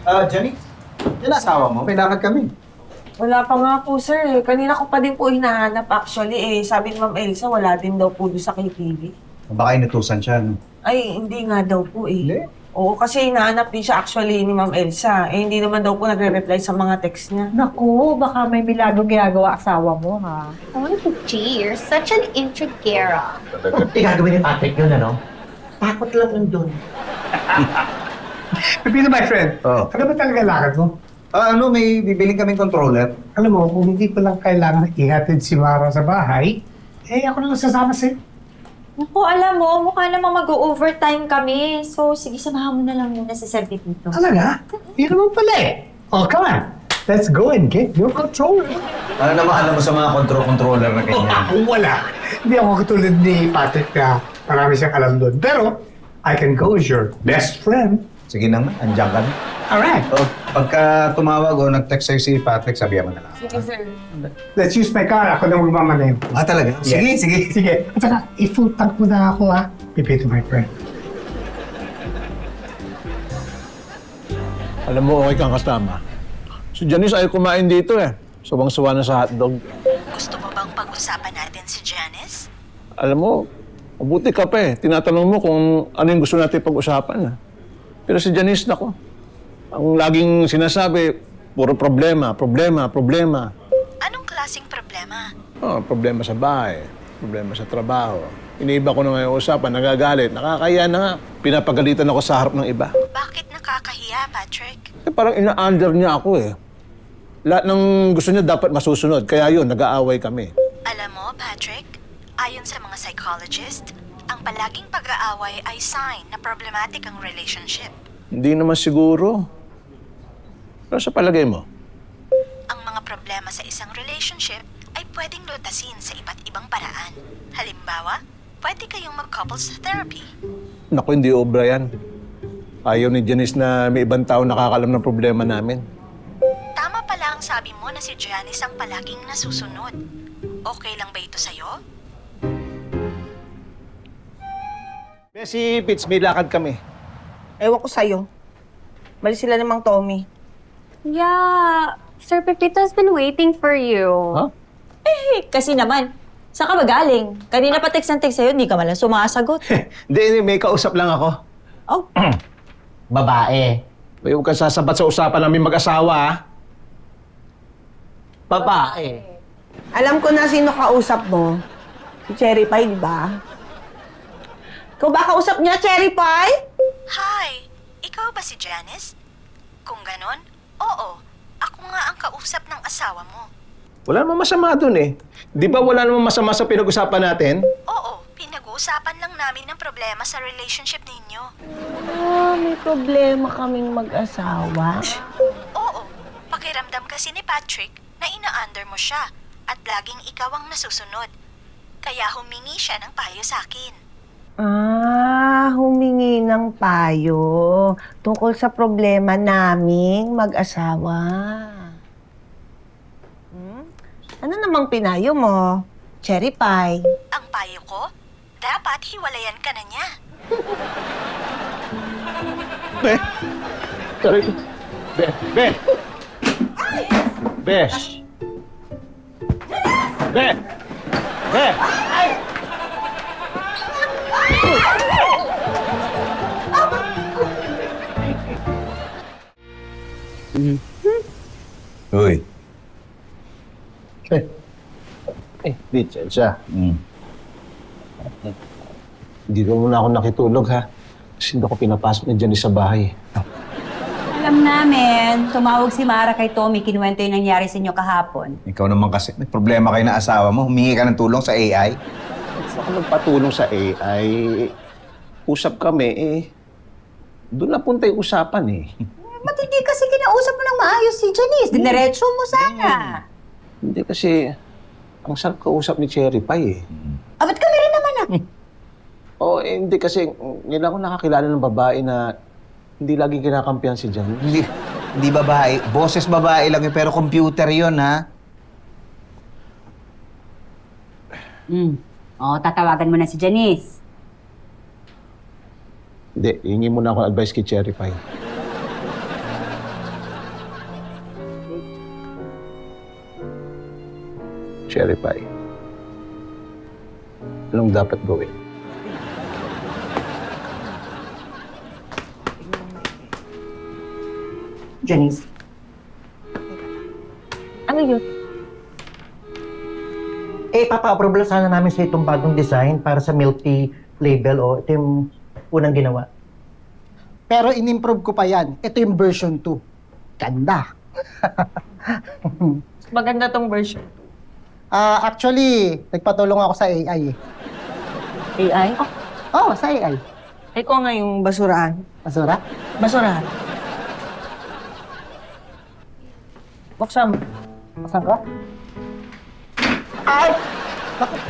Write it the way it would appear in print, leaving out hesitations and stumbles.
Jenny, yan asawa mo. Kailangan kami. Wala pa nga po, sir. Kanina ko pa din po hinahanap actually. Sabi ni Ma'am Elsa, wala din daw po doon sa KTV. Baka inutusan siya, no? Ay, hindi nga daw po Hindi? Oo, kasi hinahanap din siya actually ni Ma'am Elsa. Hindi naman daw po nagre-reply sa mga text niya. Naku, baka may milagro ginagawa asawa mo, ha? Oh, G, you're such an intrigera. Hindi gagawin ni Patrick yun, ano? Takot lang nandun. Pepino, my friend. Oo. Ano ba talaga lakad mo? May bibiling kaming controller. Alam mo, kung hindi ko lang kailangan ihatid si Mara sa bahay, ako na lang sasama sa'yo. Naku, alam mo, mukha namang mag-overtime kami. So, sige, samahan mo na lang muna si Sir Pepito. Talaga? Hindi naman pala eh. Oh, come on. Let's go and get your controller. Ano naman alam mo sa mga controller na ganyan? Wala. Hindi ako katulad ni Patrick na marami siyang alam doon. Pero, I can go as your best friend. Sige na nga, andyan ka na. Alright. So, pagka tumawag o nag-text sa'yo si Patrick, sabihan mo na lang. Sige, sir. Let's use my car. Ako na magmamaneho. Talaga? Sige, sige. Sige. At saka, i-full tank mo na ako, ha? Pipito, my friend. Alam mo, okay kang kasama. Si Janice ay kumain dito eh. Suwang-suwa na sa hotdog. Gusto mo bang pag-usapan natin si Janice? Alam mo, mabuti ka pa eh. Tinatanong mo kung ano yung gusto natin pag-usapan. Pero si Janice, nako, ang laging sinasabi, puro problema, problema, problema. Anong klaseng problema? Problema sa bahay, problema sa trabaho. Iniiba ko na ngayon usapan, nagagalit, nakakaya na nga. Pinapagalitan ako sa harap ng iba. Bakit nakakahiya, Patrick? Parang ina-under niya ako eh. Lahat ng gusto niya dapat masusunod, kaya yun, nag-aaway kami. Alam mo, Patrick, ayon sa mga psychologist, ang palaging pag-aaway ay sign na problematic ang relationship. Hindi naman siguro. Pero sa palagay mo? Ang mga problema sa isang relationship ay pwedeng lutasin sa iba't ibang paraan. Halimbawa, pwede kayong mag-couples therapy. Naku, hindi obra yan. Ayaw ni Janice na may ibang tao nakakalam ng problema namin. Tama pala ang sabi mo na si Janice ang palaging nasusunod. Okay lang ba ito sa'yo? Si Pitts, may lakad kami. Ewan ko sa'yo. Mali sila ni Mang Tommy. Yeah, Sir Pepito has been waiting for you. Huh? Kasi naman, saan ka ba galing? Kanina pa text ng text sa'yo, hindi ka malang sumasagot. Hindi, may kausap lang ako. Oh, Babae. Huwag kang sasabat sa usapan namin mag-asawa, ha? Babae. Alam ko na sino kausap mo. Si Cherry Pie, di ba? Ikaw ba kausap niya, Cherry Pie? Hi! Ikaw ba si Janice? Kung ganon, oo. Ako nga ang kausap ng asawa mo. Wala namang masama dun eh. Di ba wala namang masama sa pinag-usapan natin? Oo, pinag-uusapan lang namin ng problema sa relationship ninyo. May problema kaming mag-asawa. Oo, pakiramdam kasi ni Patrick na ina-under mo siya at laging ikaw ang nasusunod. Kaya humingi siya ng payo sa akin. Humingi ng payo tungkol sa problema naming mag-asawa. Ano namang pinayo mo, Cherry Pie? Ang payo ko, dapat hiwalayan ka na niya. Be! Sorry. Be! Besh! Be! Be! Uy. Litsa. Hindi ko muna ako nakitulog, ha? Kasi hindi ako pinapasok ni Janice sa bahay. alam namin, tumawag si Mara kay Tommy, kinuwento yung nangyari sa inyo kahapon. Ikaw naman kasi, may problema kayo na asawa mo. Humingi ka ng tulong sa AI. Gusto ko magpatulong sa AI. Usap kami, doon na punta yung usapan, Ba't hindi kasi kinausap mo ng maayos si Janice? Dinerecho mo sana. Hindi kasi, ang sarap kausap ni Cherry Pie, Ba't kami rin naman hindi kasi, ngayon ako nakakilala ng babae na hindi lagi kinakampihan si Janice. Hindi babae. Boses babae lang yun, pero computer yun, ha? Tatawagan mo na si Janice. Hindi, hingi muna ako ng advice kay Cherry Pie. Cherry Pie. Anong dapat gawin? Janice. Ano yun? Papa-approve lang sana namin sa itong bagong design para sa milk tea label. Ito yung unang ginawa. Pero in-improve ko pa yan. Ito yung version 2. Ganda. Maganda tong version. Actually, nagpatulong ako sa AI. AI? Oh, sa AI. Ikaw nga yung basurahan. Basura? Basurahan. Buksan mo. Saan ka? Ay! Bakit?